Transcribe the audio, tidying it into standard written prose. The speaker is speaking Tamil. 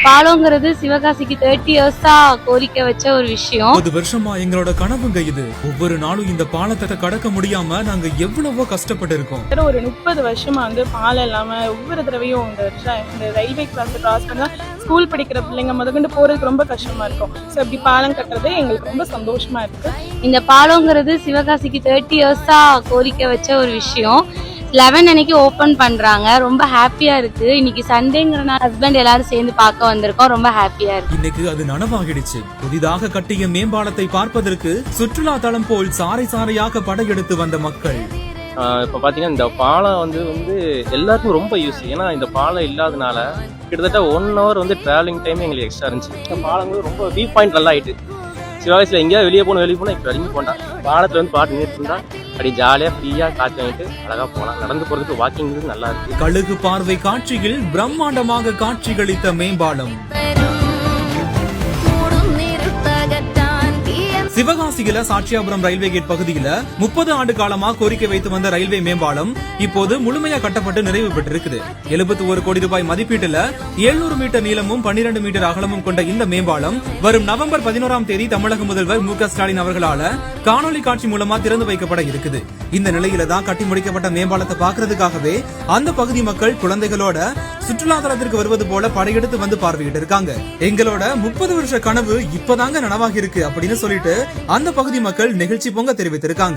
பாலங்கிறது சிவகாசிக்கு 30 இயர்ஸா கோரிக்கை வச்ச ஒரு விஷயம். 10 வருஷமா எங்களோட கனவுங்க இது. ஒவ்வொரு நாளும் இந்த பாலத்தை கடக்க முடியாம நாங்க எவ்வளவோ கஷ்டப்பட்டு இருக்கோம். ஒரு 30 வருஷமா பாலம் இல்லாம ஒவ்வொரு தடவையும் இந்த ரயில்வே கிராஸ் பண்ணா ஸ்கூல் படிக்கிற பிள்ளைங்க முதற்கொண்டு போறதுக்கு ரொம்ப கஷ்டமா இருக்கும். ஸோ இப்படி பாலம் கட்டுறது எங்களுக்கு ரொம்ப சந்தோஷமா இருக்கு. இந்த பாலங்கிறது சிவகாசிக்கு 30 இயர்ஸா கோரிக்கை வச்ச ஒரு விஷயம். 11 அன்னைக்கு ஓபன் பண்றாங்க. ரொம்ப ஹாப்பியா இருக்கு. இன்னைக்கு சண்டேங்கிறனால ஹஸ்பண்ட் எல்லாரும் சேர்ந்து பார்க்க வந்திருக்கோம். ரொம்ப ஹாப்பியா இருக்கு. இன்னைக்கு அது நனவாகிடுச்சு. புதிதாக கட்டிய மேம்பாலத்தை பார்ப்பதற்கு சுற்றுலா தளம் போல் சாறை சாறையாக படையெடுத்து வந்த மக்கள். இப்போ பார்த்தீங்கன்னா இந்த பாலம் வந்து எல்லாருக்கும் ரொம்ப யூஸ். ஏன்னா இந்த பாலம் இல்லாதனால கிட்டத்தட்ட 1 hour டிராவலிங் டைம் எங்களுக்கு எக்ஸ்ட்ரா இருந்துச்சு. இந்த பாலம் ரொம்ப வியூ பாயிண்ட் நல்லா ஆயிட்டு. சிவகாசியில் எங்கேயாவது வெளியே போனால் இப்போ வரைக்கும் போனால் பாலத்தில் பாட்டு நின்றுட்டு இருந்தா அப்படி ஜாலியாக ஃப்ரீயாக காற்று வாங்கிட்டு அழகாக போகலாம். நடந்து போகிறதுக்கு வாக்கிங் நல்லா இருக்கு. கழுகு பார்வை காட்சியில் பிரம்மாண்டமாக காட்சிகளித்த மேம்பாலம். சிவகாசியில சாட்சியாபுரம் ரயில்வே கேட் பகுதியில 30 ஆண்டு காலமா கோரிக்கை வைத்து வந்த ரயில்வே மேம்பாலம் இப்போது முழுமையா கட்டப்பட்டு நிறைவு பெற்றிருக்குது. 71 கோடி ரூபாய் மதிப்பீட்டுல 700 மீட்டர் நீளமும் 12 மீட்டர் அகலமும் கொண்ட இந்த மேம்பாலம் வரும் நவம்பர் 11ஆம் தேதி தமிழக முதல்வர் மு.க. ஸ்டாலின் அவர்களால காணொலி காட்சி மூலமா திறந்து வைக்கப்பட இருக்குது. இந்த நிலையில தான் கட்டி முடிக்கப்பட்ட மேம்பாலத்தை பாக்குறதுக்காகவே அந்த பகுதி மக்கள் குழந்தைகளோட சுற்றுலா தலத்திற்கு வருவது போல படையெடுத்து வந்து பார்வையிட்டு இருக்காங்க. எங்களோட 30 வருஷ கனவு இப்பதாங்க நனவாகி இருக்கு அப்படின்னு சொல்லிட்டு அந்த பகுதி மக்கள் நெகிழ்ச்சி பொங்க தெரிவித்திருக்காங்க.